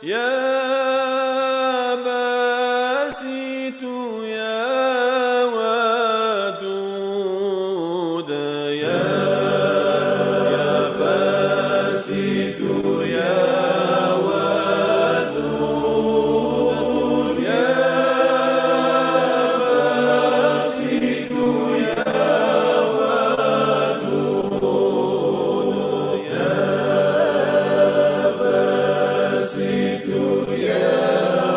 يا باسط يا ودود يا باسط يا ودود يا باسط يا ودود يا باسط يا ودود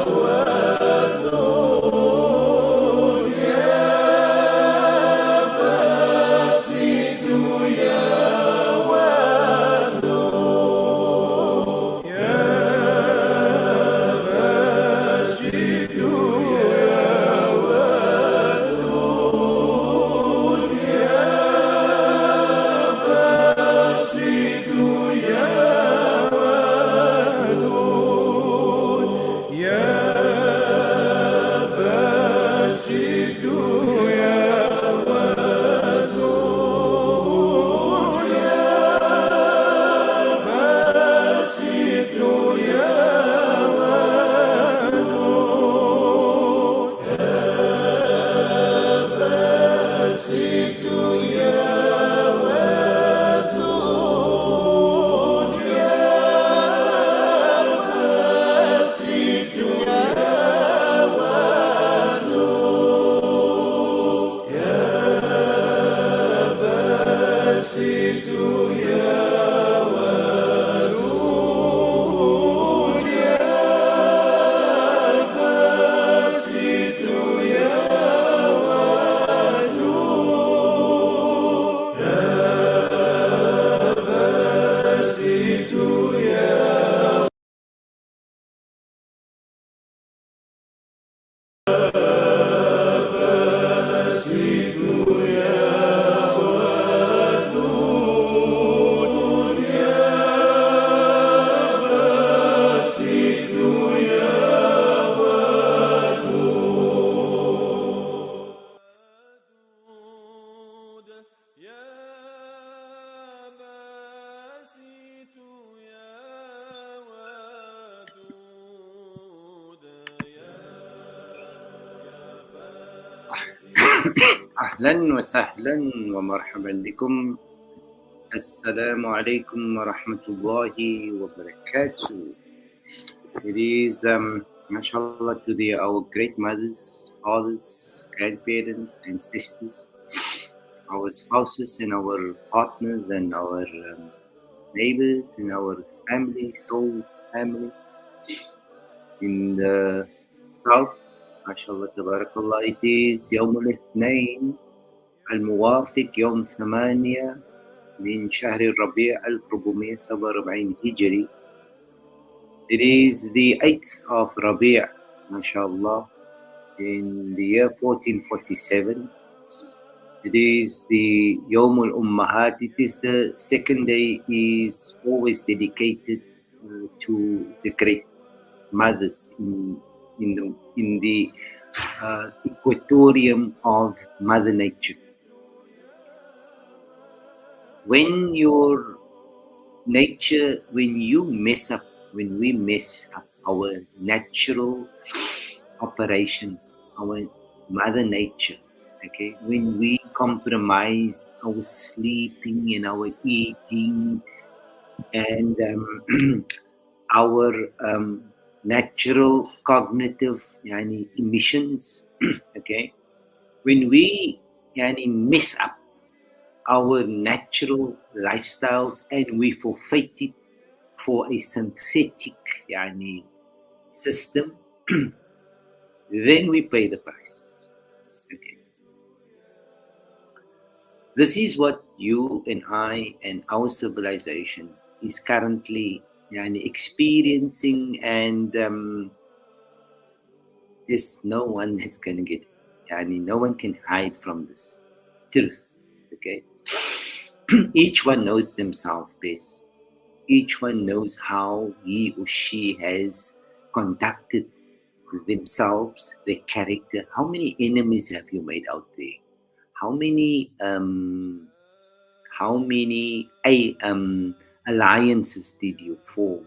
يا باسط يا ودود يا باسط أهلا وسهلا ومرحبا بكم. السلام عليكم ورحمة الله وبركاته. It is, mashallah, to our great mothers, fathers, grandparents, and sisters, our spouses and our partners and our neighbors and our family, soul family in the south. MashaAllah, tabarakallah. It is يوم الاثنين الموافق يوم 8 من شهر الربيع 1447 هجري. It is the 8th of Rabi', mashallah, in the year 1447. It is the Yawm al-Ummahat. It is the second day is always dedicated to the great mothers in the equatorium of Mother Nature. When your nature, when we mess up our natural operations, our Mother Nature, okay, when we compromise our sleeping and our eating and our natural cognitive emissions, okay, when we mess up our natural lifestyles and we forfeit it for a synthetic system, then we pay the price. Okay. This is what you and I and our civilization is currently experiencing, and there's no one that's going to get it. No one can hide from this truth. Okay. Each one knows themselves best. Each one knows how he or she has conducted themselves, their character. How many enemies have you made out there? How many alliances did you form?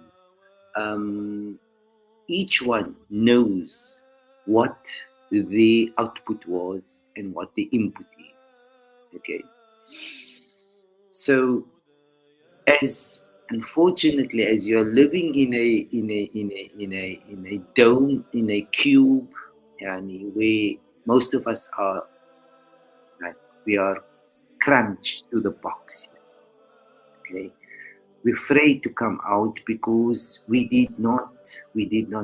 each one knows what the output was and what the input is. Okay. So as unfortunately as you're living in a dome, in a cube, where most of us are like we are crunched to the box. Okay. We're afraid to come out because we did not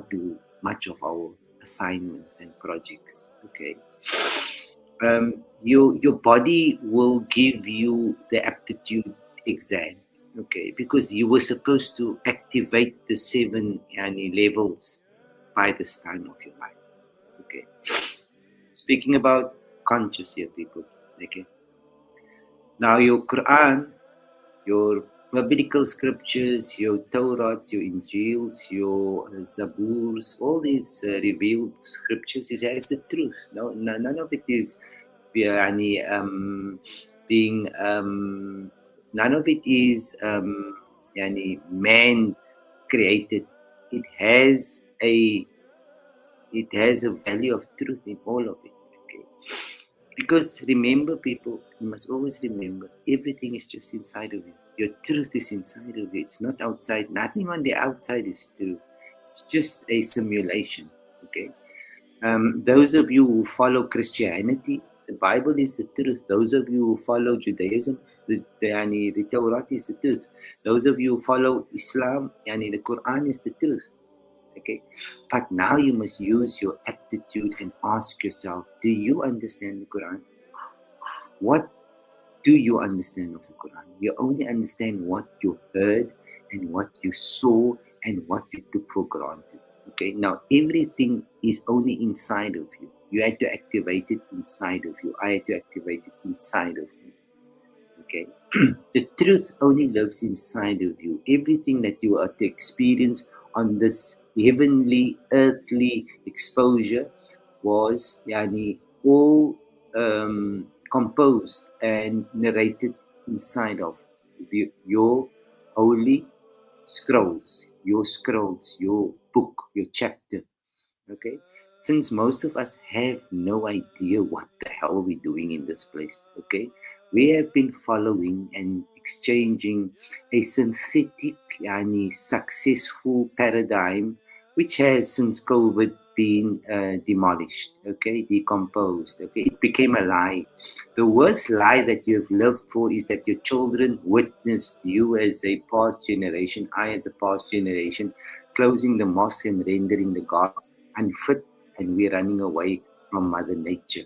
do much of our assignments and projects. Okay. Your body will give you the aptitude exams, okay, because you were supposed to activate the 7 levels by this time of your life. Okay. Speaking about conscious here, people. Okay. Now your Quran, your biblical scriptures, your Torahs, your Injils, your Zaburs, all these revealed scriptures is as the truth. No, none of it is being none of it is man created. It has a value of truth in all of it. Okay. Because remember, people, you must always remember, everything is just inside of you. Your truth is inside of you. It's not outside. Nothing on the outside is true. It's just a simulation. Okay. Those of you who follow Christianity, the Bible is the truth. Those of you who follow Judaism, the Torah is the truth. Those of you who follow Islam, the Quran is the truth. Okay, but now you must use your aptitude and ask yourself: do you understand the Quran? What do you understand of the Quran? You only understand what you heard and what you saw and what you took for granted. Okay, now everything is only inside of you. You had to activate it inside of you. I had to activate it inside of me. Okay, the truth only lives inside of you. Everything that you are to experience on this heavenly, earthly exposure was all composed and narrated inside of your holy scrolls, your book, your chapter. Okay, since most of us have no idea what the hell we're doing in this place. Okay, we have been following and exchanging a synthetic successful paradigm which has since COVID been demolished, okay, decomposed. Okay, it became a lie. The worst lie that you have lived for is that your children witnessed you as a past generation, I as a past generation, closing the mosque and rendering the God unfit, and we're running away from Mother Nature.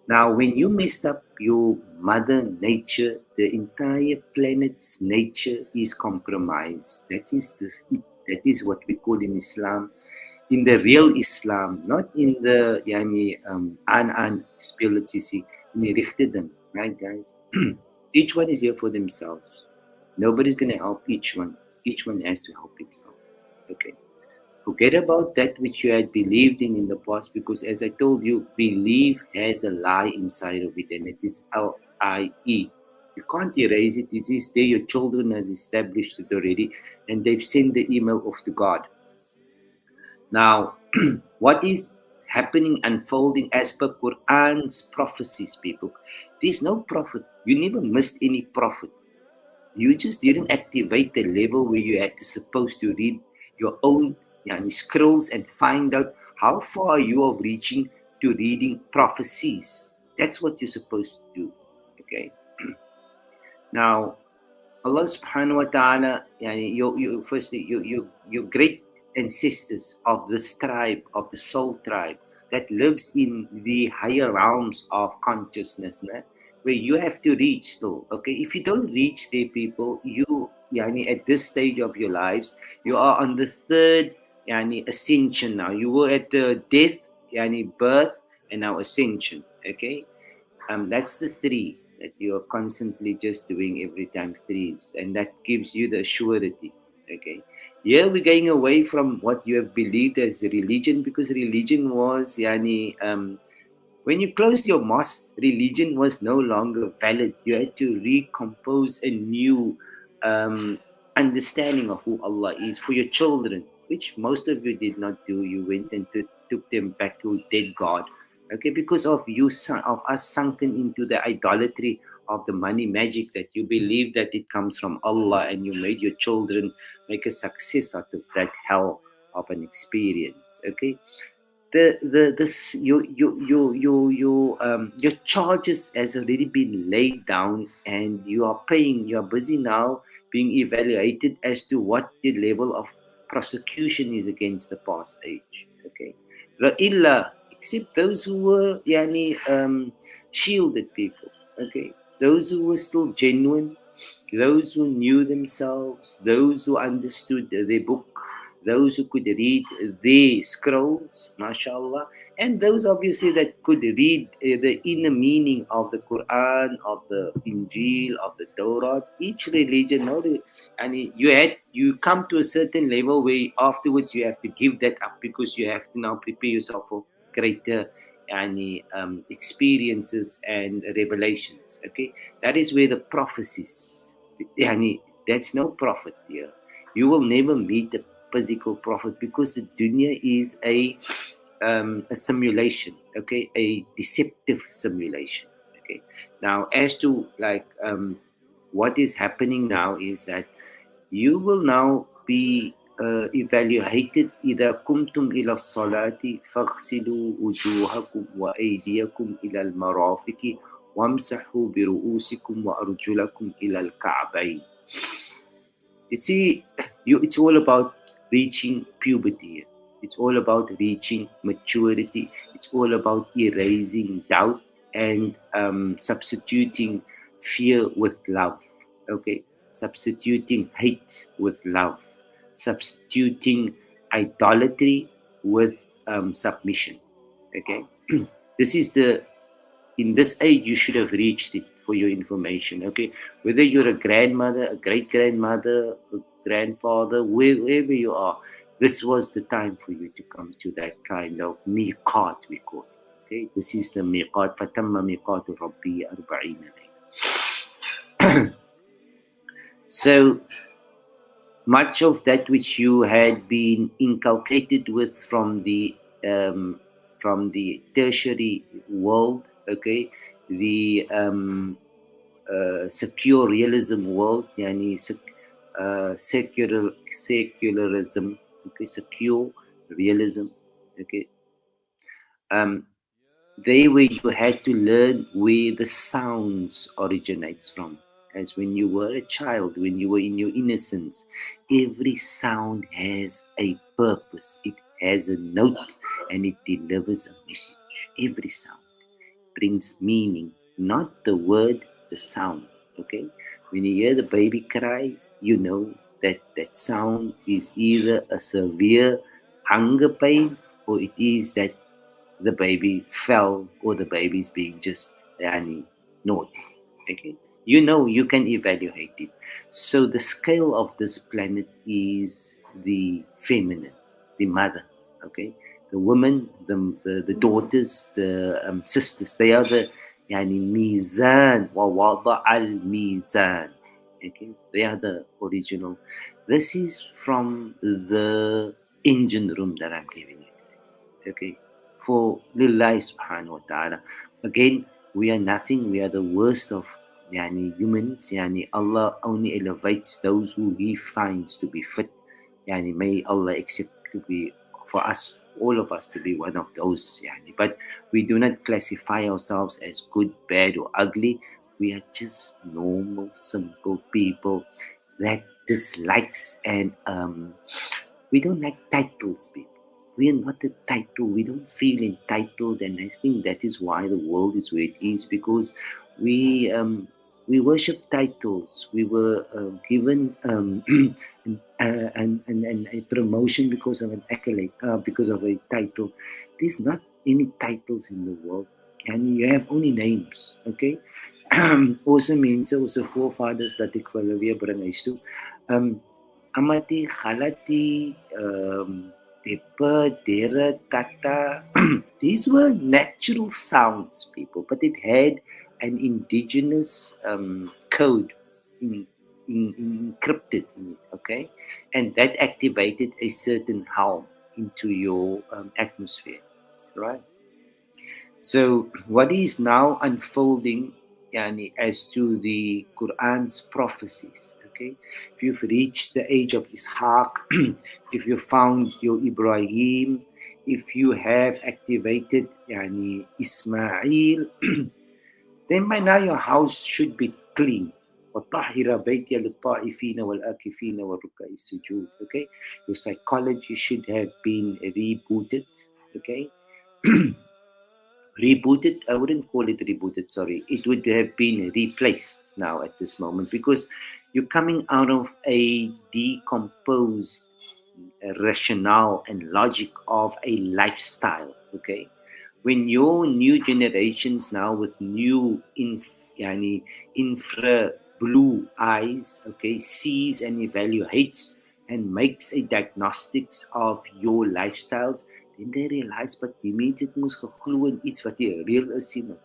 Now, when you messed up your Mother Nature, the entire planet's nature is compromised. That is what we call in Islam, in the real Islam, not in the an spirituality, in the Richtedom, right, guys? Each one is here for themselves. Nobody's going to help each one. Each one has to help himself. Okay. Forget about that which you had believed in the past, because as I told you, belief has a lie inside of it, and it is L-I-E. You can't erase it. It is there. Your children has established it already, and they've sent the email off to God. Now, what is happening, unfolding as per Quran's prophecies, people? There's no prophet. You never missed any prophet. You just didn't activate the level where you had to supposed to read your own scrolls and find out how far you are reaching to reading prophecies. That's what you're supposed to do. Okay. Now, Allah subhanahu wa ta'ala, your great ancestors of this tribe, of the soul tribe, that lives in the higher realms of consciousness, where you have to reach still. Okay, if you don't reach there, people, you at this stage of your lives, you are on the third ascension now. You were at the death, birth, and now ascension. Okay, that's the three that you are constantly just doing every time, threes, and that gives you the surety. Okay, here we're going away from what you have believed as religion, because religion was when you closed your mosque, religion was no longer valid. You had to recompose a new understanding of who Allah is for your children. which most of you did not do. You went and took them back to dead God. Okay, because of of us sunken into the idolatry of the money magic, that you believe that it comes from Allah, and you made your children make a success out of that hell of an experience. Okay, your charges has already been laid down, and you are paying. You are busy now being evaluated as to what the level of prosecution is against the past age. Okay, illa, except those who were shielded people. Okay, those who were still genuine, those who knew themselves, those who understood their book, those who could read the scrolls, mashallah, and those obviously that could read the inner meaning of the Quran, of the Injil, of the Torah. Each religion, and you come to a certain level where afterwards you have to give that up, because you have to now prepare yourself for greater experiences and revelations. Okay, that is where the prophecies. That's no prophet here. You will never meet a physical prophet, because the dunya is a simulation. Okay, a deceptive simulation. Okay, now as to what is happening now is that you will now be evaluated. إذا قمتم إلى الصلاة فاغسلوا وجوهكم وأيديكم إلى المرافق وامسحوا برؤوسكم وأرجلكم إلى الكعبين. You see, it's all about reaching puberty. It's all about reaching maturity. It's all about erasing doubt and substituting fear with love. Okay, substituting hate with love, substituting idolatry with submission. Okay, this is in this age you should have reached it, for your information. Okay, whether you're a grandmother, a great grandmother, a grandfather, wherever you are, this was the time for you to come to that kind of miqat, we call it. Okay, this is the miqat. fatamma miqatu rabbi 40 layla. So much of that which you had been inculcated with from the tertiary world, okay, the secure realism world, secularism, okay, secure realism, okay. They where you had to learn where the sounds originates from. As when you were a child, when you were in your innocence, every sound has a purpose. It has a note, and it delivers a message. Every sound brings meaning, not the word, the sound. Okay? When you hear the baby cry, you know that that sound is either a severe hunger pain, or it is that the baby fell, or the baby is being just naughty. Okay? You know, you can evaluate it. So the scale of this planet is the feminine, the mother. Okay? The women, the daughters, the sisters, they are the meezaan, wa wada al meezaan. Okay? They are the original. This is from the engine room that I'm giving you today. Okay? For Lillahi subhanahu wa ta'ala. Again, we are nothing. We are the worst of humans. Allah only elevates those who He finds to be fit. May Allah accept to be for us, all of us, to be one of those. But we do not classify ourselves as good, bad, or ugly. We are just normal, simple people that dislikes, and we don't like titles, people. We are not a title. We don't feel entitled, and I think that is why the world is where it is, because we worship titles. We were given a promotion because of an accolade, because of a title. There's not any titles in the world, and you have only names. Okay. Also means also forefathers dat ek vir hulle weer bring huis toe. Amati, Khalati, Pepper, Dera, Tata. These were natural sounds, people, but it had an indigenous code encrypted in it, okay? And that activated a certain harm into your atmosphere, right? So what is now unfolding, yani, as to the Quran's prophecies, okay? If you've reached the age of Ishaq, if you found your Ibrahim, if you have activated yani, Ismail, then by now your house should be clean. وَطَهِّرَ بَيْتِيَ لِلطَّائِفِينَ وَالْآكِفِينَ وَالرُّكَّعِ السُّجُودِ. Okay? Your psychology should have been rebooted. Okay? Rebooted, I wouldn't call it rebooted, sorry. It would have been replaced now at this moment because you're coming out of a decomposed rationale and logic of a lifestyle. Okay? When your new generations now with new yani infra blue eyes, okay, sees and evaluates and makes a diagnostics of your lifestyles, then they realize, but die mense het mos geglo in iets wat nie reël is nie.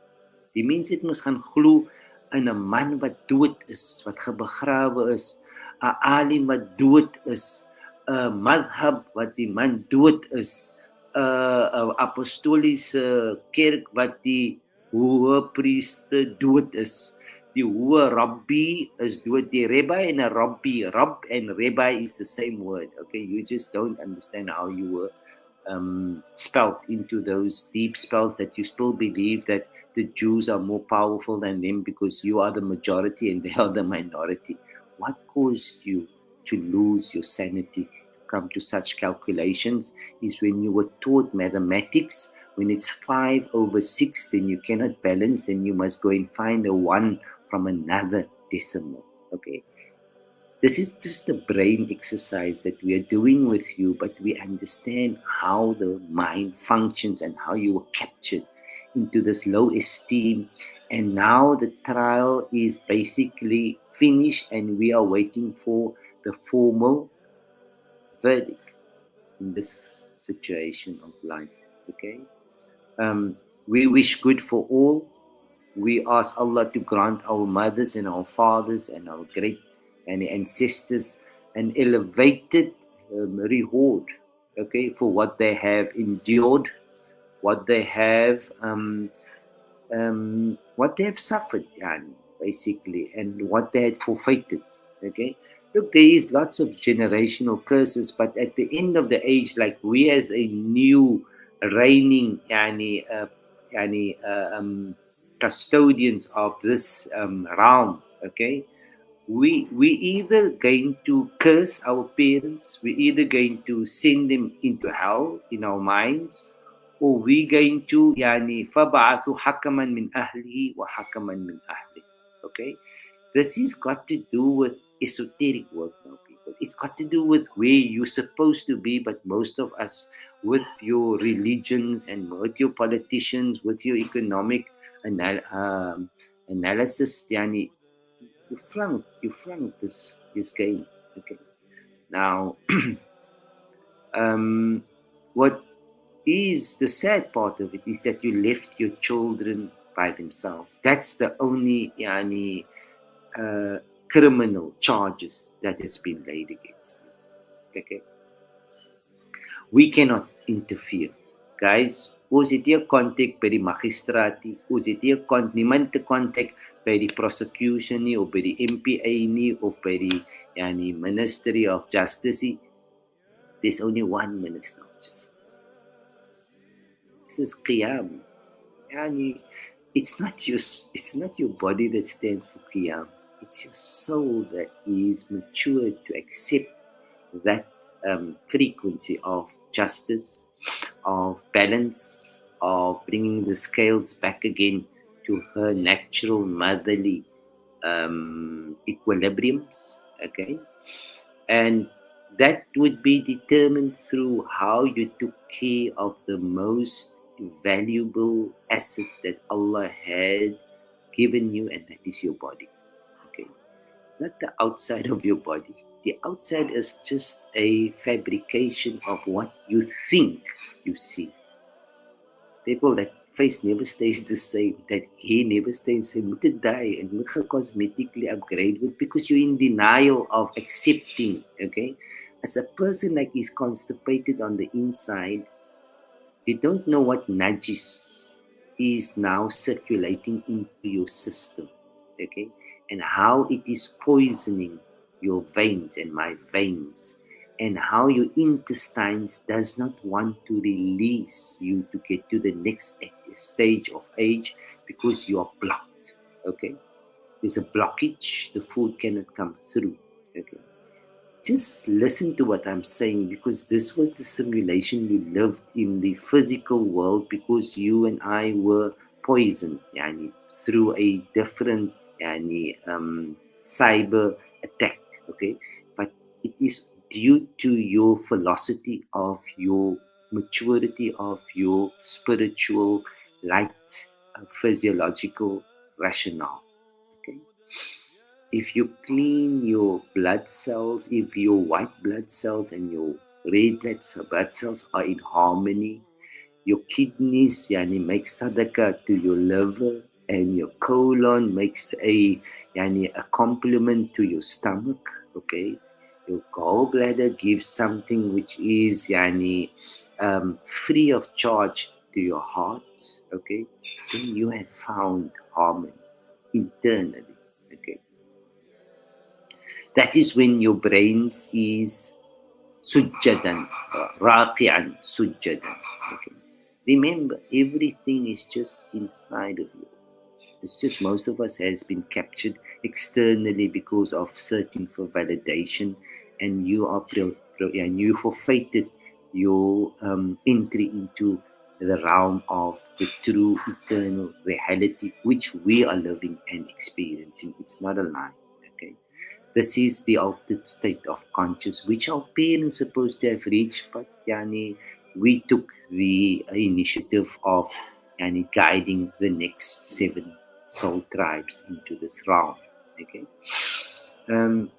Die mense het mos gaan glo in 'n man wat dood is, wat begrawe is, 'n alim wat dood is, 'n madhab wat die man dood is, 'n apostoliese kerk wat die hoë priester dood is. Die hoë rabbi is dood. Die rabbi and a rabbi, rab and rabbi is the same word. Okay, you just don't understand how you were spelled into those deep spells that you still believe that the Jews are more powerful than them because you are the majority and they are the minority. What caused you to lose your sanity, to come to such calculations, is when you were taught mathematics. When it's 5/6, then you cannot balance, then you must go and find a 1 from another decimal. Okay. This is just a brain exercise that we are doing with you, but we understand how the mind functions and how you were captured into this low esteem. And now the trial is basically finished and we are waiting for the formal verdict in this situation of life. Okay? We wish good for all. We ask Allah to grant our mothers and our fathers and our great and ancestors an elevated reward, okay, for what they have endured, what they have suffered, yani, basically, and what they had forfeited. Okay, look, there is lots of generational curses, but at the end of the age, like we as a new reigning custodians of this realm, okay, we either going to curse our parents, we either going to send them into hell in our minds, or we going to فَبَعَثُوا حَكَمًا مِنْ أَهْلِهِ وَحَكَمًا مِنْ أَهْلِهِ. Okay, this has got to do with esoteric work now, people. It's got to do with where you're supposed to be, but most of us, with your religions and with your politicians, with your economic analysis, you flunked this game. Okay. Now, what is the sad part of it is that you left your children by themselves. That's the only criminal charges that has been laid against you. Okay. We cannot interfere. Guys, ons het nie kontak by die magistraat nie, ons het nie niemand te kontak by die prosecution nie, of by die MPA nie, of by die Ministry of Justice nie. There's only one Minister of Justice. This is Qiyam. It's not your body that stands for Qiyam. It's your soul that is matured to accept that frequency of justice, of balance, of bringing the scales back again to her natural motherly equilibriums, okay? And that would be determined through how you took care of the most valuable asset that Allah had given you, and that is your body, okay? Not the outside of your body. The outside is just a fabrication of what you think you see. People that face never stays the same, that hair never stays the same, moet dit dye and moet cosmetically upgrade with, because you're in denial of accepting, okay? As a person like is constipated on the inside, you don't know what najis is now circulating into your system, okay? And how it is poisoning your veins and my veins, and how your intestines does not want to release you to get to the next stage of age because you are blocked, okay? There's a blockage, the food cannot come through, okay? Just listen to what I'm saying, because this was the simulation we lived in the physical world, because you and I were poisoned, yani, through a different yani, cyber attack, okay? But it is due to your velocity of your maturity of your spiritual light, physiological rationale, okay? If you clean your blood cells, if your white blood cells and your red blood cells are in harmony, your kidneys yani make sadaqah to your liver, and your colon makes a complement to your stomach, okay? Your gallbladder gives something which is free of charge to your heart, okay? Then you have found harmony internally, okay? That is when your brains is sujjadan, raqi'an, sujjadan. Okay. Remember, everything is just inside of you. It's just most of us has been captured externally because of searching for validation, and you are and you forfeited your entry into the realm of the true eternal reality, which we are living and experiencing. It's not a lie. Okay. This is the altered state of conscious, which our parents supposed to have reached, but we took the initiative of guiding the next 7 soul tribes into this realm. Okay, um,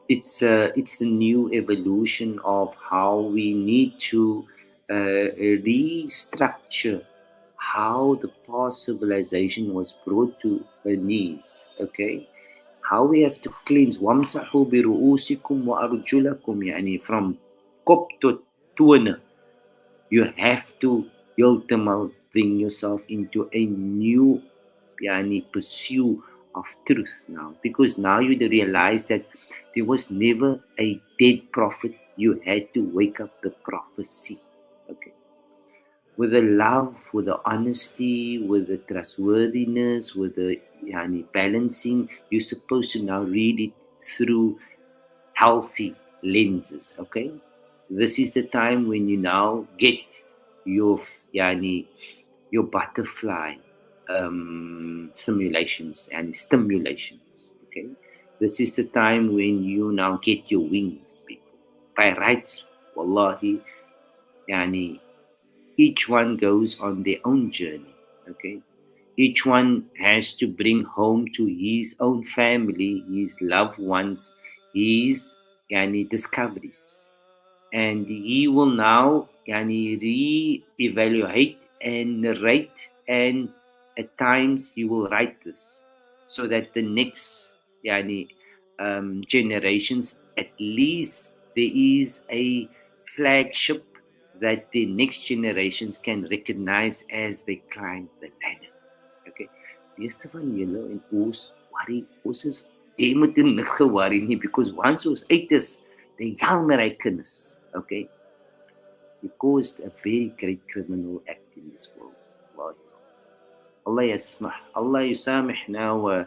it's the new evolution of how we need to restructure how the past civilization was brought to her knees. Okay, how we have to cleanse وامسحوا برؤوسكم وأرجلكم, from kop to tone. You have to ultimately bring yourself into a new pursuit of truth now, because now you realize that there was never a dead prophet. You had to wake up the prophecy, okay, with the love, with the honesty, with the trustworthiness, with the balancing. You're supposed to now read it through healthy lenses, okay? This is the time when you now get your your butterfly simulations and stimulations, okay? This is the time when you now get your wings, people. By rights, wallahi, each one goes on their own journey, okay? Each one has to bring home to his own family, his loved ones, his discoveries. And he will now re-evaluate and narrate, and at times he will write this so that the next generations, at least there is a flagship that the next generations can recognize as they climb the ladder. Okay. Meeste van julle en ons worry, ons is jy moet niks worry nie, because once ons uit is, dan jammer hy kinders. Okay. You caused a very great criminal act in this world. Allah يسمح, Allah يسامحنا و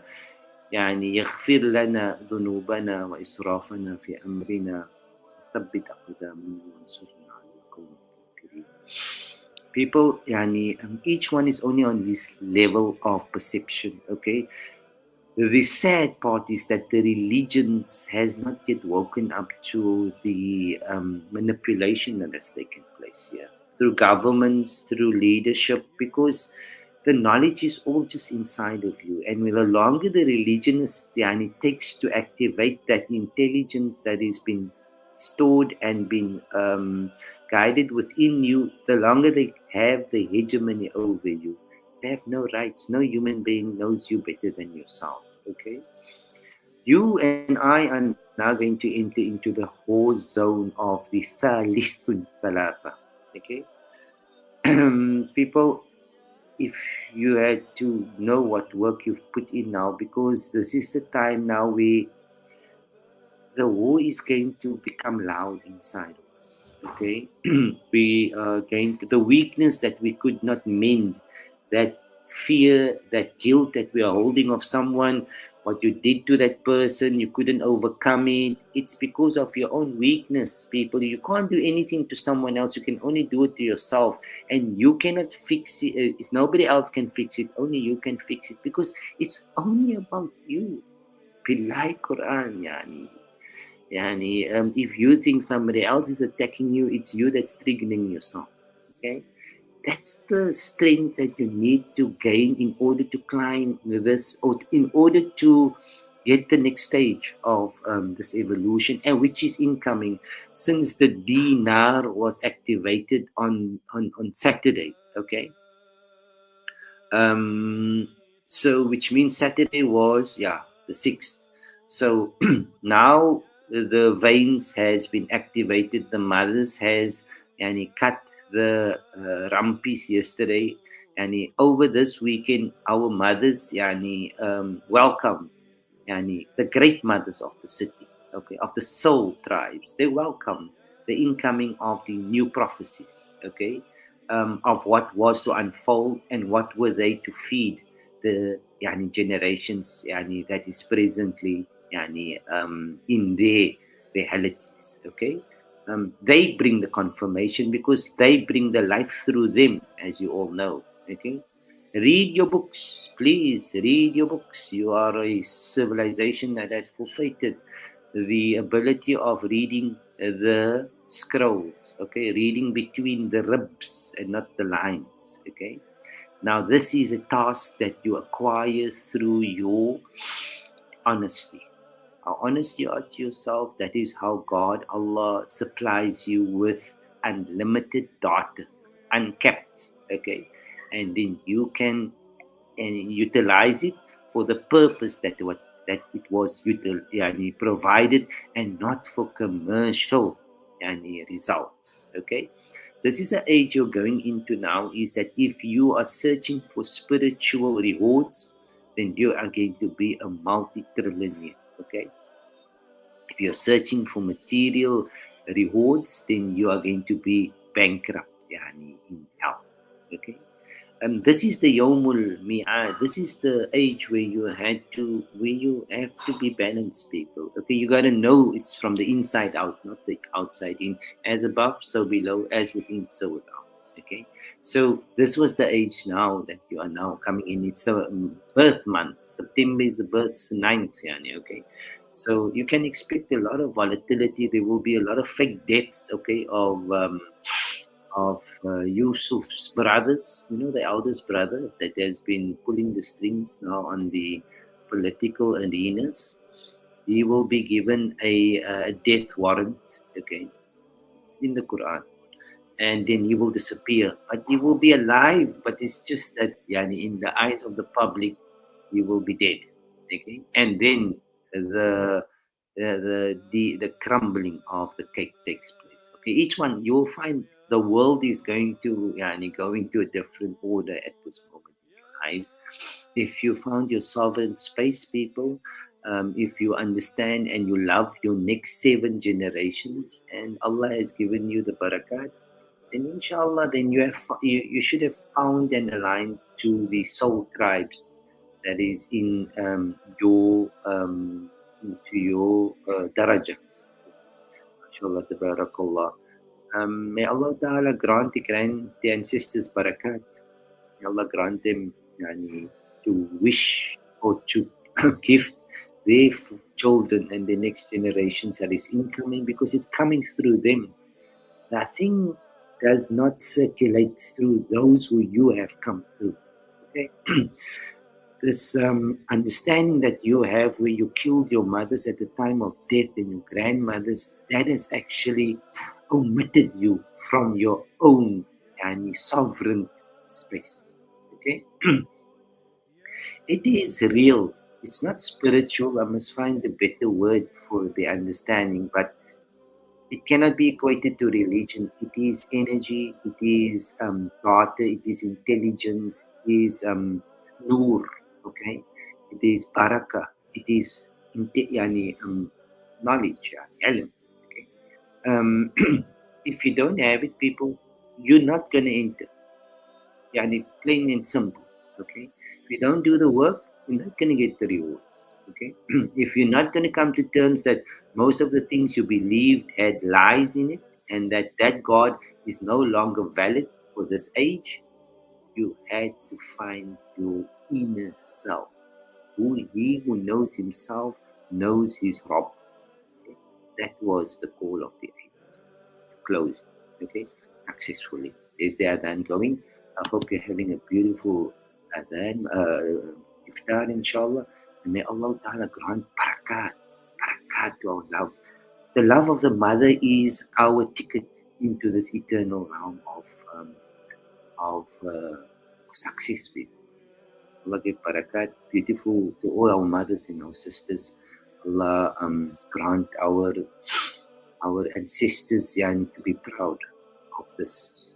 يغفر لنا ذنوبنا وإسرافنا في أمرنا ثبت أقدامنا وانصرنا على القوم الكافرين. People, each one is only on this level of perception, okay? The sad part is that the religions has not yet woken up to the manipulation that has taken place here through governments, through leadership, because the knowledge is all just inside of you. And the longer the religionist takes to activate that intelligence that has been stored and been guided within you, the longer they have the hegemony over you, they have no rights. No human being knows you better than yourself. Okay? You and I are now going to enter into the whole zone of the Thalithun Thalatha. Okay? People, if you had to know what work you've put in now, because this is the time now where the war is going to become loud inside of us. Okay, we are going to the weakness that we could not mend, that fear, that guilt that we are holding of someone, what you did to that person, you couldn't overcome it. It's because of your own weakness, people. You can't do anything to someone else. You can only do it to yourself, and you cannot fix it. Nobody else can fix it. Only you can fix it because it's only about you. Bilai Quran, yani. Yani, if you think somebody else is attacking you, it's you that's triggering yourself. Okay, that's the strength that you need to gain in order to climb this, or in order to get the next stage of this evolution, and which is incoming since the dinar was activated on Saturday. Okay, um, so which means Saturday was the 6th. So now the veins has been activated. The mothers has and he cut the rumpis yesterday, and over this weekend our mothers welcome the great mothers of the city, okay, of the soul tribes. They welcome the incoming of the new prophecies, okay, of what was to unfold and what were they to feed the generations that is presently in their realities, okay. They bring the confirmation because they bring the life through them, as you all know, okay. Read your books, please. Read your books. You are a civilization that has forfeited the ability of reading the scrolls, okay? Reading between the ribs and not the lines, okay? Now, this is a task that you acquire through your honesty. How honest you are to yourself, that is how God, Allah, supplies you with unlimited data, uncapped, okay? And then you can utilize it for the purpose that it was provided, and not for commercial results. Okay, this is the age you're going into now. Is that if you are searching for spiritual rewards, then you are going to be a multi-trillionaire. Okay, if you're searching for material rewards, then you are going to be bankrupt in hell. Okay, this is the Yomul Mi'ad. This is the age where you have to be balanced, people. Okay, you gotta know it's from the inside out, not the outside in. As above, so below. As within, so without. Okay, so this was the age now that you are now coming in. It's the birth month. September is the birth's 9th, okay. So you can expect a lot of volatility. There will be a lot of fake deaths, okay, of Yusuf's brothers, the eldest brother that has been pulling the strings now on the political arenas. He will be given a death warrant, okay, in the Quran, and then he will disappear. But he will be alive, but it's just that in the eyes of the public, he will be dead, okay, and then the crumbling of the cake takes place. Okay, each one you will find the world is going to go into a different order at this moment in your lives. If you found yourself in space, people, if you understand and you love your next 7 generations, and Allah has given you the barakat, then inshallah, then you should have found and aligned to the soul tribes that is in your to your daraja. Inshallah, tabarakallah. May Allah Ta'ala grant the ancestors barakat. May Allah grant them to wish or to gift their children and the next generations that is incoming, because it's coming through them. Nothing does not circulate through those who you have come through. Okay. This understanding that you have, where you killed your mothers at the time of death and your grandmothers, that is actually omitted you from your own sovereign space. Okay? It is real. It's not spiritual. I must find a better word for the understanding, but it cannot be equated to religion. It is energy, it is data, it is intelligence, it is nur, okay? It is barakah, it is knowledge, ilm, okay? Um, if you don't have it, people, you're not going to enter. Plain and simple, okay? If you don't do the work, you're not going to get the rewards, okay? If you're not going to come to terms that most of the things you believed had lies in it and that God is no longer valid for this age, you had to find your inner self. He who knows himself knows his Rabb. Okay? That was the call of the age. To close, okay, successfully. Is the adhan going? I hope you're having a beautiful adhan, iftar, inshallah. And may Allah Ta'ala grant barakat to our love. The love of the mother is our ticket into this eternal realm of success. Allah give barakat, beautiful to all our mothers and our sisters. Allah grant our ancestors to be proud of this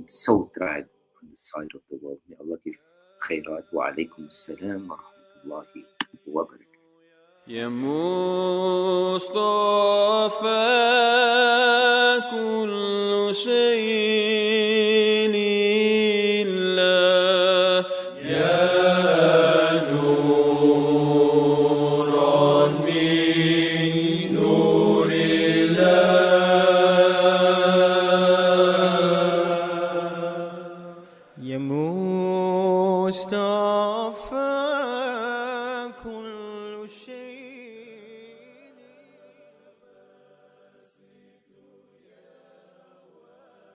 soul tribe on the side of the world. May Allah give khairat. Wa alaikum assalam wa rahmatullahi wa barakatuh. يا مصطفى كل شيء